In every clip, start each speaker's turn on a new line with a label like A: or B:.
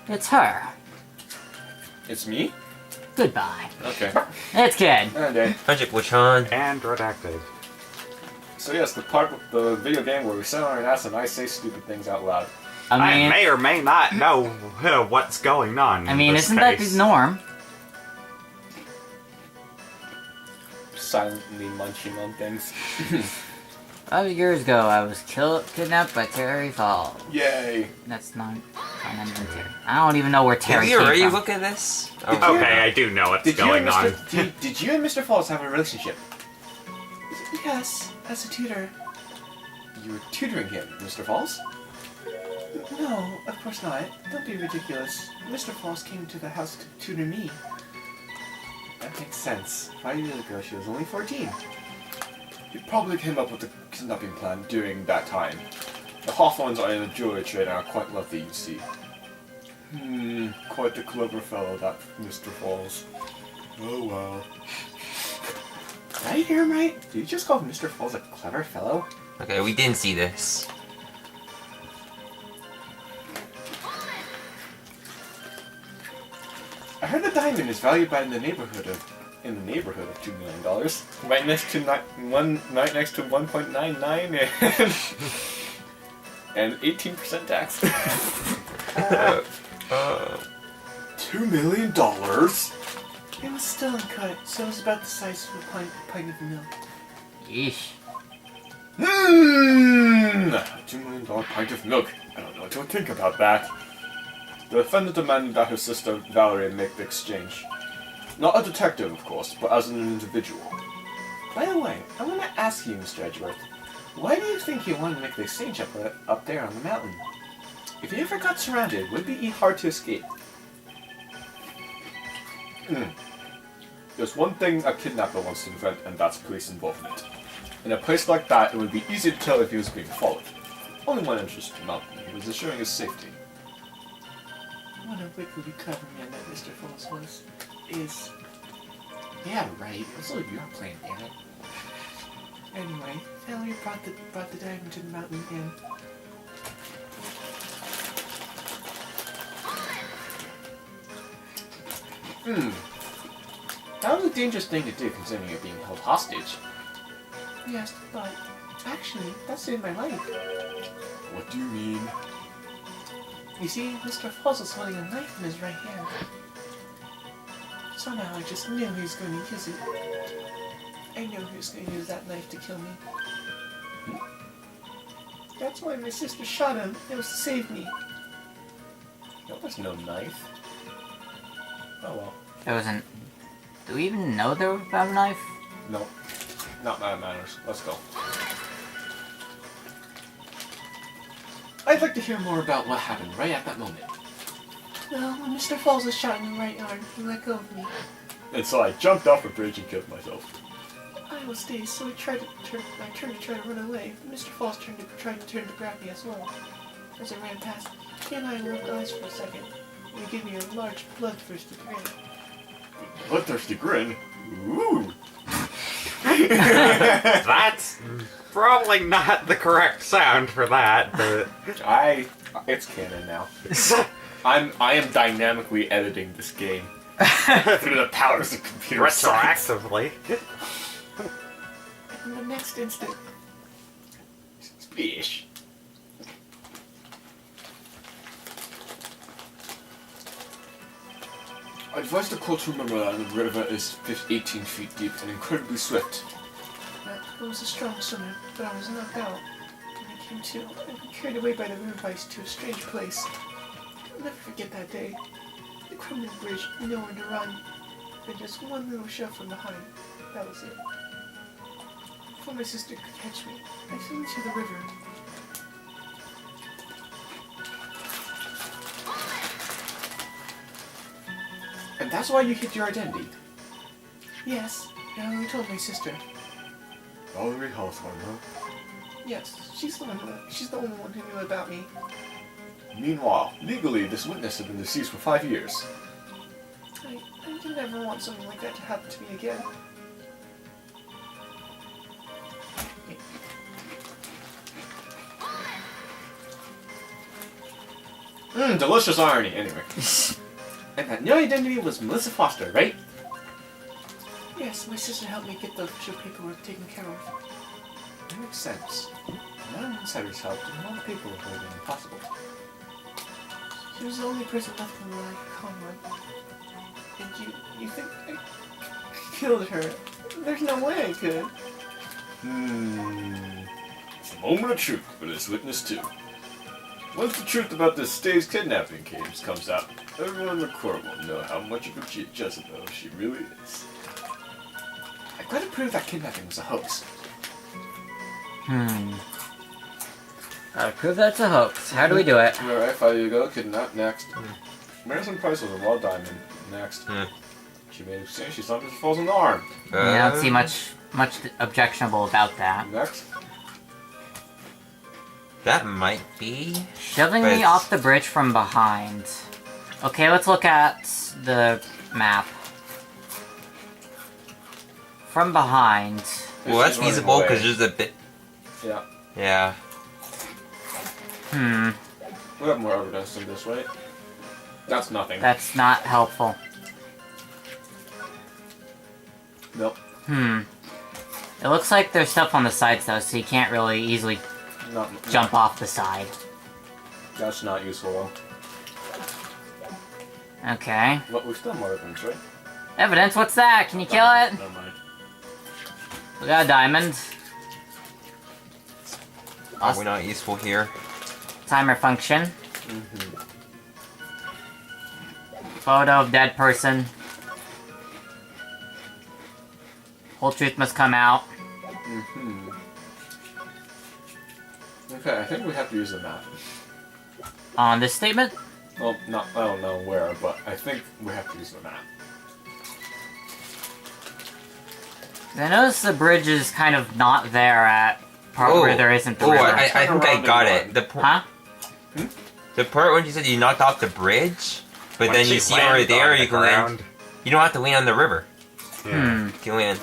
A: It's her.
B: It's me?
A: Goodbye.
B: Okay.
A: It's Kid.
B: Okay.
C: Friendship with Sean.
D: And redacted.
B: So yes, the part of the video game where we sit on our ass and I say stupid things out loud.
D: I may or may not know what's going on.
A: I mean, isn't that the norm?
B: Silently munching on things.
A: 5 years ago, I was kidnapped by Terry Falls.
B: Yay!
A: That's not Terry. I don't even know where Terry
C: Did you already
A: came from.
C: look at this?
D: Okay, I do know what's going on.
B: Did you and Mr. Falls have a relationship? Yes, as a tutor. You were tutoring him, Mr. Falls? No, of course not. Don't be ridiculous. Mr. Falls came to the house to tutor me. That makes sense. 5 years ago, she was only 14. He probably came up with the kidnapping plan during that time. The Hawthorns are in a jewelry trade and are quite wealthy, you see. Quite the clever fellow, that Mr. Falls. Oh well. Did I hear him right? Did you just call Mr. Falls a clever fellow?
C: Okay, we didn't see this.
B: I heard the diamond is valued by in the neighborhood of $2 million. Right next to right next to 1.99 and 18% tax. $2 million. It was still uncut, so it was about the size of a pint of milk.
A: Yeesh.
B: $2 million pint of milk. I don't know what to think about that. The defendant demanded that her sister Valerie make the exchange. Not a detective, of course, but as an individual. By the way, I want to ask you, Mr. Edgeworth, why do you think you want to make the exchange up there on the mountain? If you ever got surrounded, would it be hard to escape? There's one thing a kidnapper wants to prevent, and that's police involvement. In a place like that, it would be easy to tell if he was being followed. Only one interest in the mountain. He was assuring his safety. What a wickedly clever man that Mr. Falls is. Yeah, right. It's all your plan, damn it. Anyway, Valerie brought the diamond to the mountain and... That was a dangerous thing to do considering you're being held hostage. Yes, but actually, that saved my life. What do you mean? You see, Mr. Falls was holding a knife in his right hand. Somehow I just knew he was going to use it. I knew he was going to use that knife to kill me. That's why my sister shot him. It was to save me. There was no knife. Oh well.
A: There wasn't... Do we even know there was a knife?
B: No. Not that matters. Let's go. I'd like to hear more about what happened right at that moment. Well, when Mr. Falls was shot in the right arm, he let go of me. And so I jumped off a bridge and killed myself. I was dazed, so I turned to try to run away. Mr. Falls tried to turn to grab me as well. As I ran past, he and I locked eyes for a second. And he gave me a large, bloodthirsty grin. Bloodthirsty grin? Ooh!
D: That's probably not the correct sound for that, but...
B: It's canon now. I am dynamically editing this game through the powers of computer science.
D: Retroactively.
B: In the next instant... Splish. I advise the court to remember that the river is 18 feet deep and incredibly swift. I was a strong swimmer, but I was knocked out. When I came to, I was carried away by the river ice to a strange place. I'll never forget that day. The crumbling bridge, nowhere to run, and just one little shove from behind. That was it. Before my sister could catch me, I fell into the river. And that's why you hid your identity? Yes, I only told my sister. Valerie Hawthorne, huh? Yes, she's the only one who knew about me. Meanwhile, legally, this witness had been deceased for 5 years. I didn't ever want something like that to happen to me again. Delicious irony, anyway. And that new identity was Melissa Foster, right? Yes, my sister helped me get the official paperwork taken care of. That makes sense. Not an insider's help, and all the paperwork would have been impossible. She was the only person left in my comrade. And you think I killed her? There's no way I could. It's a moment of truth, but it's witness too. Once the truth about this Stays kidnapping case comes out, everyone in the court will know how much of a Jezebel she really is. I've got to prove that kidnapping was a hoax.
A: Gotta prove that's a hoax. How do we do it?
B: Alright, 5 years ago, kidnapped. Next. Madison Price was a raw diamond. Next. She made a saying she saw Mr. Falls in the arm.
A: I don't see much objectionable about that.
B: Next.
C: That might be.
A: Shoving me off the bridge from behind. Okay, let's look at the map. From behind.
C: Well, that's feasible because there's a bit.
B: Yeah.
C: Yeah.
B: We have more evidence than this, right? That's nothing.
A: That's not helpful.
B: Nope.
A: It looks like there's stuff on the sides though, so you can't really easily jump off the side.
B: That's not useful though.
A: Okay.
B: But we still have more evidence, right?
A: Evidence? What's that? Can you kill it?
B: Never mind.
A: We got a diamond.
C: Are we not useful here?
A: Timer function. Photo of dead person. Whole truth must come out.
B: Okay, I think we have to use the map.
A: On this statement?
B: Well, I don't know where, but I think we have to use the map.
A: I notice the bridge is kind of not there at part where there isn't the river.
C: I think I got it.
A: Huh?
C: The part when you said you knocked off the bridge, but
D: When
C: then
D: she
C: you see it already
D: landed
C: there,
D: on
C: you
D: the
C: can land.
D: ground.
C: You don't have to land on the river.
D: Yeah.
C: You can land.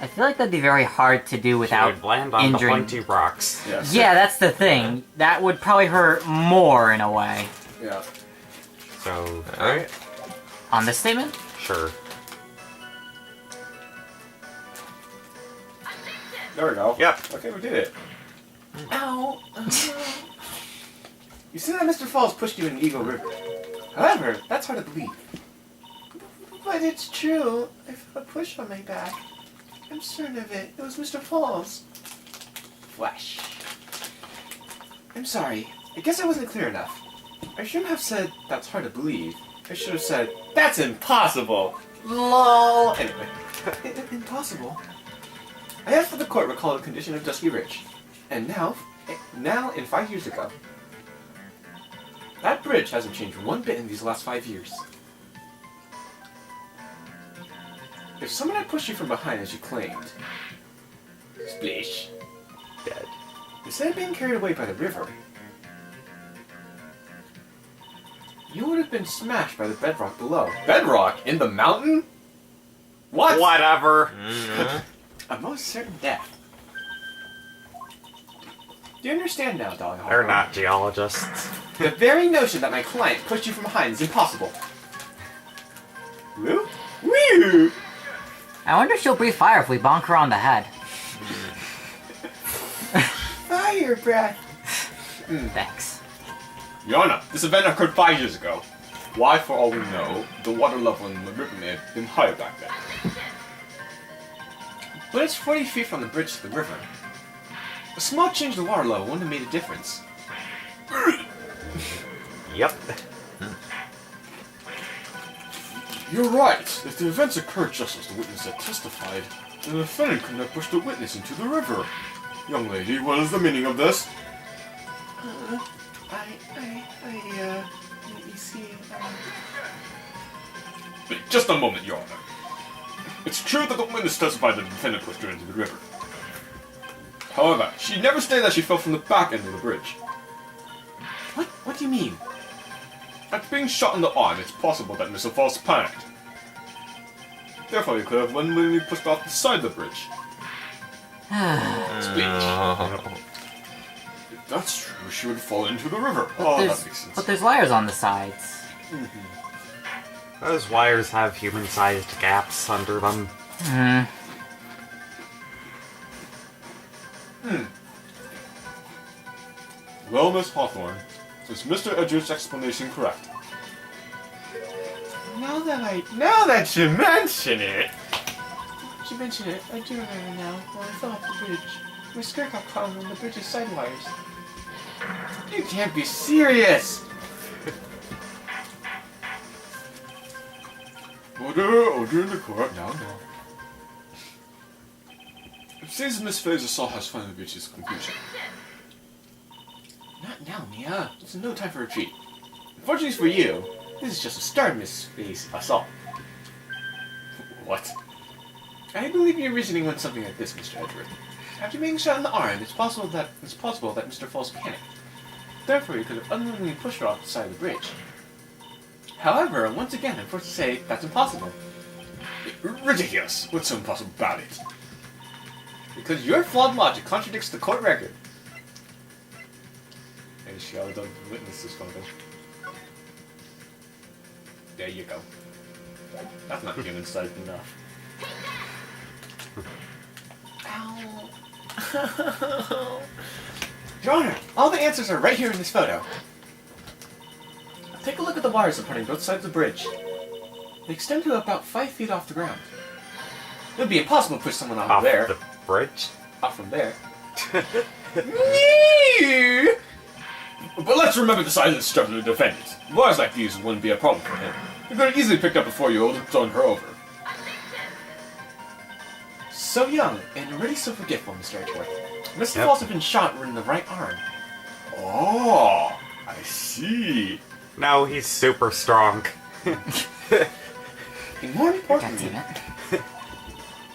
A: I feel like that'd be very hard to do
D: She
A: without
D: would land on the
A: injuring...
D: pointy rocks.
B: Yes.
A: Yeah, that's the thing. That would probably hurt more in a way.
B: Yeah.
D: So, alright.
A: On this statement?
D: Sure.
B: There we go.
D: Yep.
B: Okay, we did it. Ow. You see that Mr. Falls pushed you in Eagle River. However, that's hard to believe. But it's true. I felt a push on my back. I'm certain of it. It was Mr. Falls. Flash. I'm sorry. I guess I wasn't clear enough. I shouldn't have said that's hard to believe. I should have said that's impossible. LOL. Anyway, impossible. I asked for the court recall the condition of Dusky Ridge, and now, in 5 years ago, that bridge hasn't changed one bit in these last 5 years. If someone had pushed you from behind as you claimed, splish,
D: Dead.
B: instead of being carried away by the river, you would have been smashed by the bedrock below. Bedrock? In the mountain? What?
D: Whatever.
B: A most certain death. Do you understand now, Dahlia?
D: They're not geologists.
B: The very notion that my client pushed you from behind is impossible. Woo? Woo!
A: I wonder if she'll breathe fire if we bonk her on the head.
B: Fire breath!
A: Thanks.
B: Your Honor, this event occurred 5 years ago. Why, for all we know, the water level in the river may have been higher back then. But it's 40 feet from the bridge to the river. A small change in the water level wouldn't have made a difference.
D: Yep.
B: You're right. If the events occurred just as the witness had testified, then the defendant couldn't have pushed the witness into the river. Young lady, what is the meaning of this? You see, Wait, just a moment, Your Honor. It's true that the witness testified that the defendant pushed her into the river. However, she never stated that she fell from the back end of the bridge. What? What do you mean? After being shot in the arm, it's possible that Mr. Falls panicked. Therefore, he could have unwittingly pushed off the side of the bridge.
C: Oh.
B: That's true. She would fall into the river.
A: But
B: Oh,
A: there's,
B: that makes sense.
A: but there's wires on the sides.
D: Those wires have human-sized gaps under them.
A: Hmm.
B: Well, Miss Hawthorne, is Mr. Edgeworth's explanation correct? Now that you mention it, I do remember now. When I fell off the bridge, my skirt got caught on the bridge's side wires. You can't be serious! Order in the court, now. It seems Miss Fraser has finally reached his conclusion. Not now, Mia. It's no time for retreat. Unfortunately for you, this is just a start, Miss Face Assault. What? I believe your reasoning went something like this, Mr. Edgeworth. After being shot in the arm, it's possible that Mr. Falls panicked. Therefore, he could have unwillingly pushed her off the side of the bridge. However, once again, I'm forced to say that's impossible. Ridiculous! What's so impossible about it? Because your flawed logic contradicts the court record. And she got done witness this photo. There you go. That's not human sight enough. Ow. Your Honor, all the answers are right here in this photo. Take a look at the wires supporting both sides of the bridge. They extend to about 5 feet off the ground. It would be impossible to push someone off there.
D: the bridge?
B: Off from there. But let's remember the size of the structure to defend it. Wires like these wouldn't be a problem for him. He could have easily picked up before you and thrown her over. So young, and already so forgetful, Mr. Edgeworth. Mr. Falls had been shot in the right arm. Oh, I see.
D: No, he's super strong.
B: And more importantly,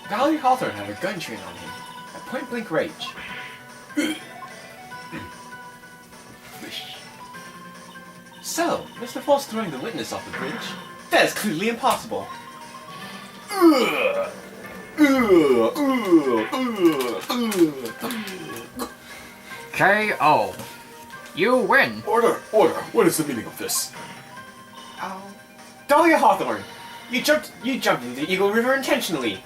B: Dahlia Hawthorne had a gun trained on him at point-blank range. So, Mr. Falls throwing the witness off the bridge? That is clearly impossible.
A: K.O. You win.
B: Order! What is the meaning of this? Dahlia Hawthorne! You jumped into the Eagle River intentionally!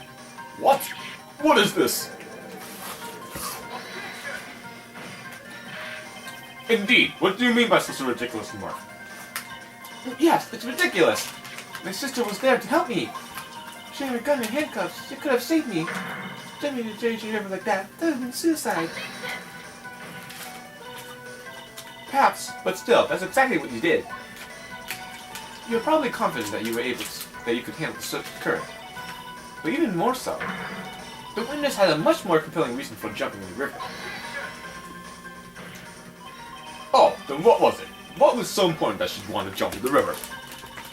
B: What? What is this? Indeed, what do you mean by such a ridiculous remark? Yes, it's ridiculous! My sister was there to help me! She had a gun and handcuffs. She could have saved me. Jumping into the river like that would have been suicide. Perhaps, but still, that's exactly what you did. You're probably confident that you could handle such current. But even more so, the witness had a much more compelling reason for jumping in the river. Oh, then what was it? What was so important that she'd want to jump in the river?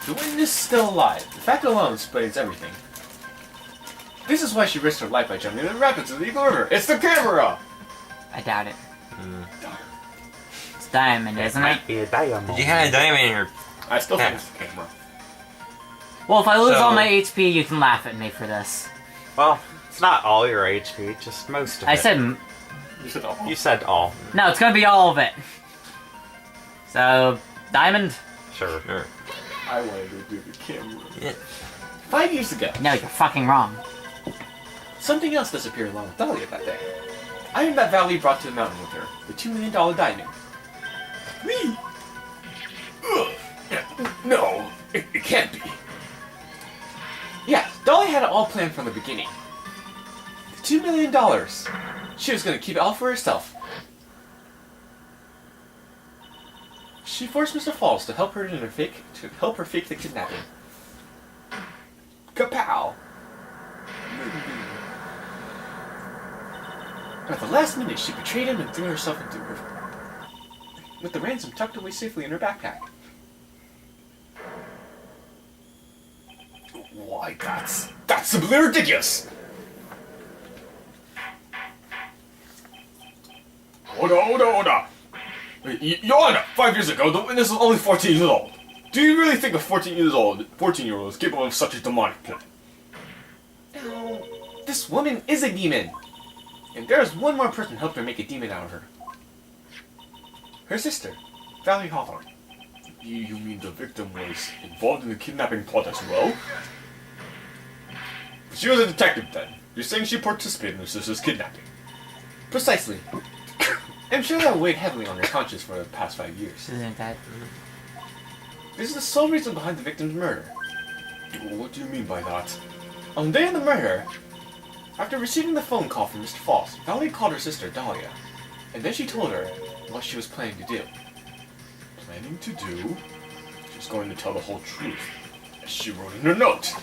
B: The witness is still alive. The fact alone explains everything. This is why she risked her life by jumping in the rapids of the Eagle River. It's the camera!
A: I doubt it. It's diamond, isn't it?
D: Might be a diamond.
C: You had a diamond in your...
B: I still think it's the camera.
A: Well, if I lose
C: So-
A: all my HP, you can laugh at me for this.
D: Well, it's not all your HP, just most of it.
A: I said...
B: You said all.
D: You said all.
A: No, it's gonna be all of it. So, diamond?
D: Sure.
C: Sure.
B: I wanted to do the camera.
C: Yeah.
B: 5 years ago,
A: No, you're fucking wrong.
B: something else disappeared along with Dahlia that day. Iron that Valley brought to the mountain with her, the $2 million diamond. Me? No, it can't be. Yes, Dahlia had it all planned from the beginning. The $2 million. She was going to keep it all for herself. She forced Mr. Falls to help her fake the kidnapping. Kapow! But at the last minute, she betrayed him and threw herself into the river, with the ransom tucked away safely in her backpack. Why, that's simply ridiculous! Order! Your Honor, 5 years ago, the witness was only 14 years old. Do you really think a 14-year-old is capable of such a demonic plan? No, this woman is a demon! And there's one more person who helped her make a demon out of her. her sister, Valerie Hawthorne. You mean the victim was involved in the kidnapping plot as well? She was a detective then. You're saying she participated in her sister's kidnapping? Precisely. I'm sure that weighed heavily on her conscience for the past 5 years.
A: Isn't that...
B: This is the sole reason behind the victim's murder. What do you mean by that? On the day of the murder, after receiving the phone call from Mr. Falls, Valerie called her sister Dahlia, and then she told her what she was planning to do. Planning to do? She was going to tell the whole truth, as she wrote in her note.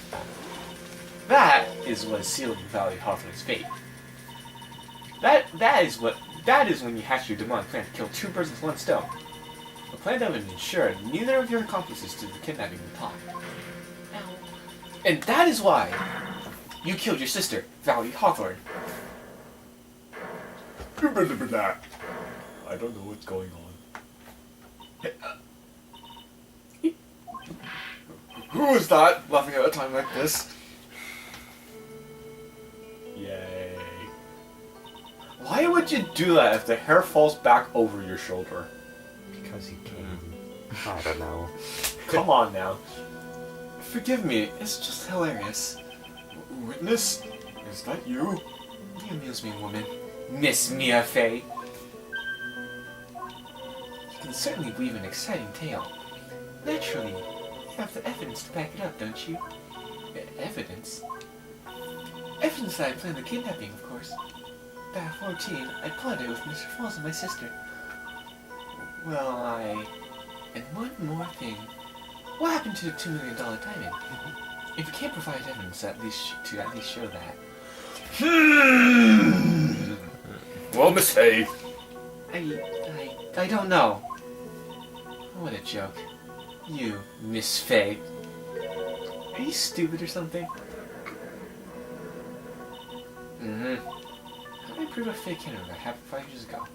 B: That is what sealed Valerie Hawthorne's fate. That is when you hatched your demonic plan to kill 2 birds with 1 stone. A plan that would ensure neither of your accomplices to the kidnapping would talk. And that is why you killed your sister, Valerie Hawthorne. I don't know what's going on. Who is that laughing at a time like this? Yay. Why would you do that if the hair falls back over your shoulder?
D: Because he can. I don't know.
B: Come on now. Forgive me, it's just hilarious. Witness? Is that you? You amuse me, woman. Miss Mia Fey. You can certainly weave an exciting tale. Naturally, you have the evidence to back it up, don't you? Evidence? Evidence that I planned the kidnapping, of course. Back at 14, I plotted with Mr. Falls and my sister. Well, And one more thing. What happened to the $2 million diamond? If you can't provide evidence to at least show that. Well, Miss Fay. I don't know. What a joke. You, Miss Fay. Are you stupid or something? How did I prove a fake Canada that happened 5 years ago?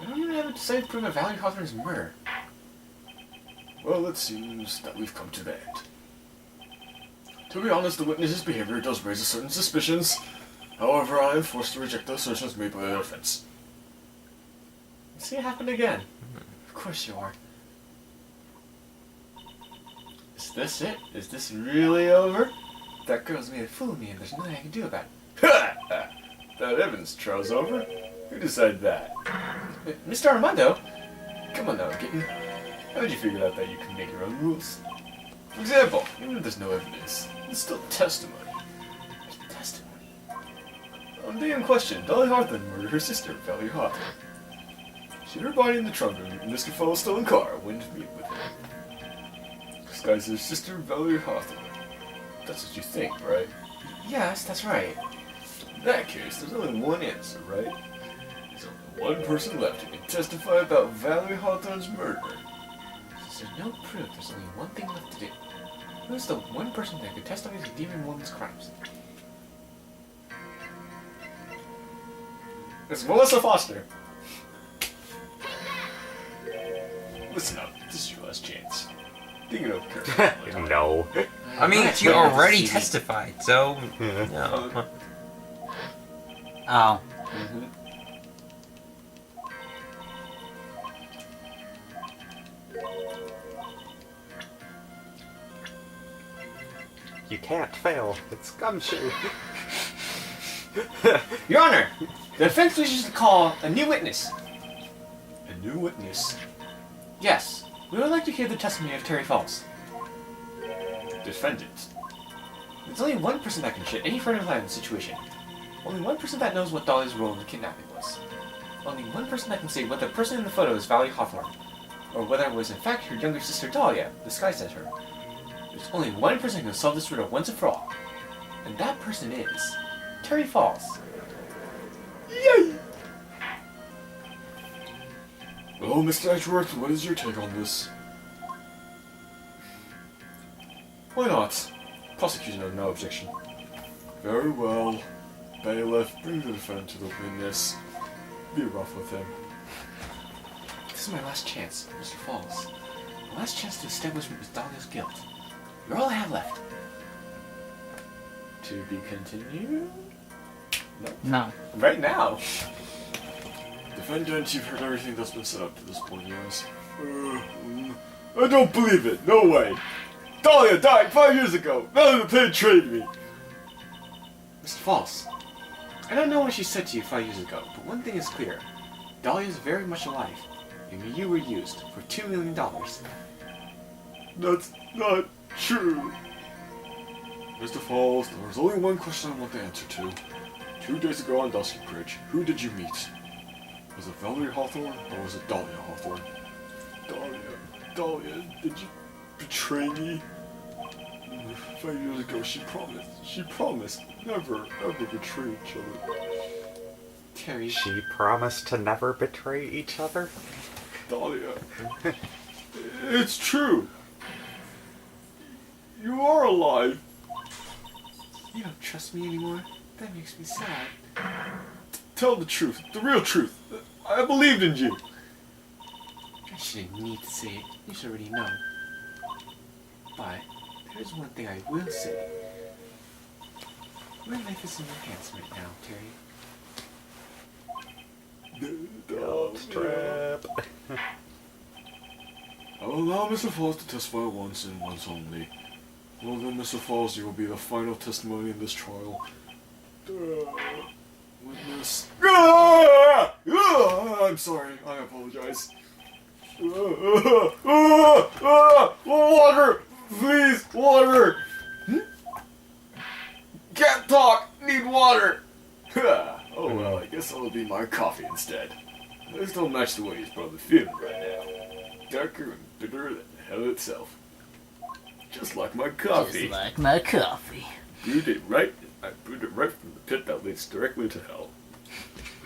B: I don't even have a decided proof of Valerie Hawthorne's murder. Well, it seems that we've come to the end. To be honest, the witness's behavior does raise certain suspicions. However, I am forced to reject the assertions made by the defense. See it happen again. Of course you are. Is this it? Is this really over? That girl's made a fool of me and there's nothing I can do about it. Ha! That evidence trial's over? Who decided that? Mr. Armando? Come on now, kitten. How did you figure out that you can make your own rules? For example, even if there's no evidence, it's still testimony. Testimony? On the day in question, Dolly Hawthorne murdered her sister, Valerie Hawthorne. She had her body in the trunk of Mr. Fellow's stolen car, went to meet with him. Disguised as sister Valerie Hawthorne. That's what you think, right? Yes, that's right. In that case, there's only one answer, right? There's only one person left who can testify about Valerie Hawthorne's murder. Since there's no proof, there's only one thing left to do. Who's the one person that could testify to demon woman's crimes? It's Melissa Foster. Listen up, this is your last chance. Think it over.
D: No.
C: I mean, she already testified, so... No.
A: Oh.
D: You can't fail. It's gumshoe.
B: Your Honor, the defense wishes to call a new witness. A new witness? Yes. We would like to hear the testimony of Terry Falls. Defendant. There's only one person that can shed any further light on the situation. Only one person that knows what Dolly's role in the kidnapping was. Only one person that can say whether the person in the photo is Valerie Hawthorne, or whether it was in fact her younger sister Dahlia, disguised as her. There's only one person who can solve this riddle once and for all. And that person is... Terry Falls. Yay! Well, Mr. Edgeworth, what is your take on this? Why not? Prosecution has no objection. Very well. Bailiff, bring the defendant to the witness. Be rough with him. This is my last chance, Mr. Falls. My last chance to establish Miss Dahlia's guilt. You're all I have left. To be continued?
A: No.
B: Right now. Defendant, you've heard everything that's been said up to this point, yes? I don't believe it. No way. Dahlia died 5 years ago. None of the pay betrayed me. Mr. False, I don't know what she said to you 5 years ago, but one thing is clear. Dahlia is very much alive, and you were used for $2 million. That's not true. Mr. Falls, there was only one question I want the answer to. 2 days ago on Dusky Bridge, who did you meet? Was it Valerie Hawthorne, or was it Dahlia Hawthorne? Dahlia, did you betray me? 5 years ago, she promised never, ever betray each other. Terry.
D: She promised to never betray each other?
B: Dahlia. It's true. You are alive. You don't trust me anymore? That makes me sad. Tell the truth, the real truth. I believed in you. I shouldn't need to say it. You should already know. But there's one thing I will say. My life is in your hands right now, Terry.
D: Guilt trip.
B: I will allow Mr. Falls to testify once and once only. Well then, Mr. Falls, you will be the final testimony in this trial. Witness. I'm sorry, I apologize. Water! Please, water! Can't talk, need water! Oh well, I guess that'll be my coffee instead. This don't match the way he's probably feeling right now. Darker and bitterer than hell itself. Just like my coffee.
A: Just like my coffee.
B: I brewed it right from the pit that leads directly to hell.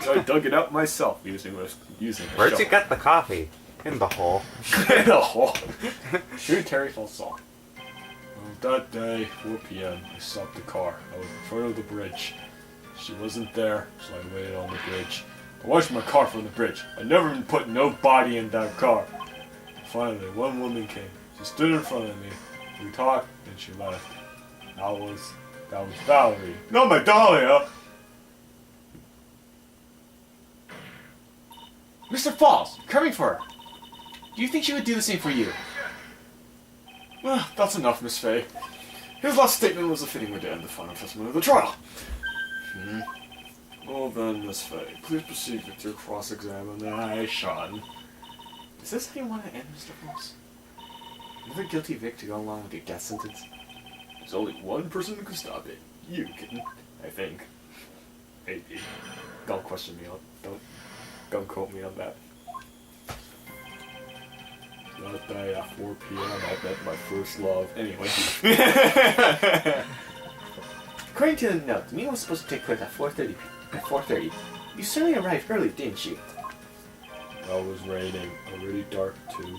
B: I dug it out myself using a
D: Where'd you
B: shovel.
D: get the coffee? In the hole.
B: In the hole. True Terry Falls song. Well, that day, 4 p.m., I stopped the car. I was in front of the bridge. She wasn't there, so I waited on the bridge. I watched my car from the bridge. I never even put no body in that car. Finally, one woman came. She stood in front of me. We talked, and she left. That was Valerie. Not my Dahlia! Mr. Falls, you're coming for her. Do you think she would do the same for you? Well, that's enough, Miss Fay. His last statement was a fitting way to end the final testimony of the trial. Well then, Miss Fay, please proceed with your cross-examination. Is this how you want to end, Mr. Falls? Another guilty Vic to go along with your death sentence? There's only one person who can stop it. You can, I think. Hey, don't question me on. Don't quote me on that. That day at 4 p.m. I met my first love. Anyway. According to the note, the meeting was supposed to take place at 4:30. At 4:30, you certainly arrived early, didn't you? It was raining. Already dark too.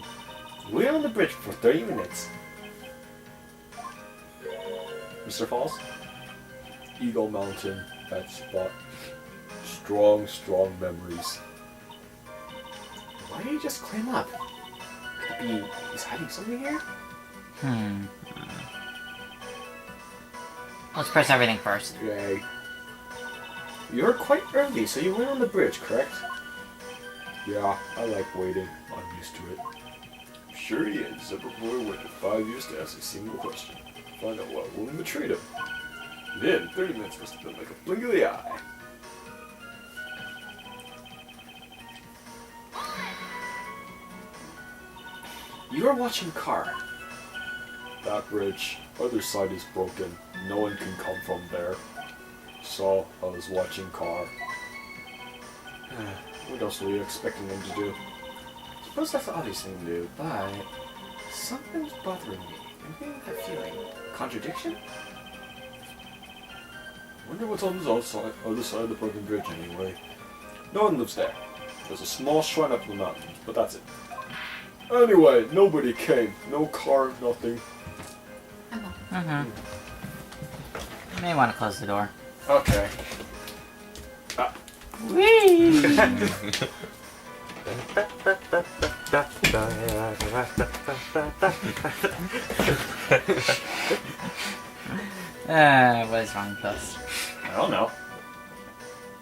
B: We were on the bridge for 30 minutes. Mr. Falls? Eagle Mountain, that spot. Strong, strong memories. Why did you just climb up? Could he's hiding something here?
A: Let's press everything first.
B: Yay. You were quite early, so you went on the bridge, correct? Yeah, I like waiting. I'm used to it. I'm sure he is. Zipper Boy waited 5 years to ask a single question. Find out what woman betrayed him. Then, 30 minutes must have been like a blink of the eye. You are watching car. That bridge, other side is broken. No one can come from there. So, I was watching car. What else were you expecting them to do? I suppose that's the obvious thing to do, but something's bothering me. I'm getting that feeling. Contradiction? Wonder what's on the other side of the broken bridge anyway. No one lives there. There's a small shrine up in the mountains, but that's it. Anyway, nobody came. No car, nothing.
A: You may want to close the door.
B: Okay.
A: Whee! What is wrong with us?
B: I don't know.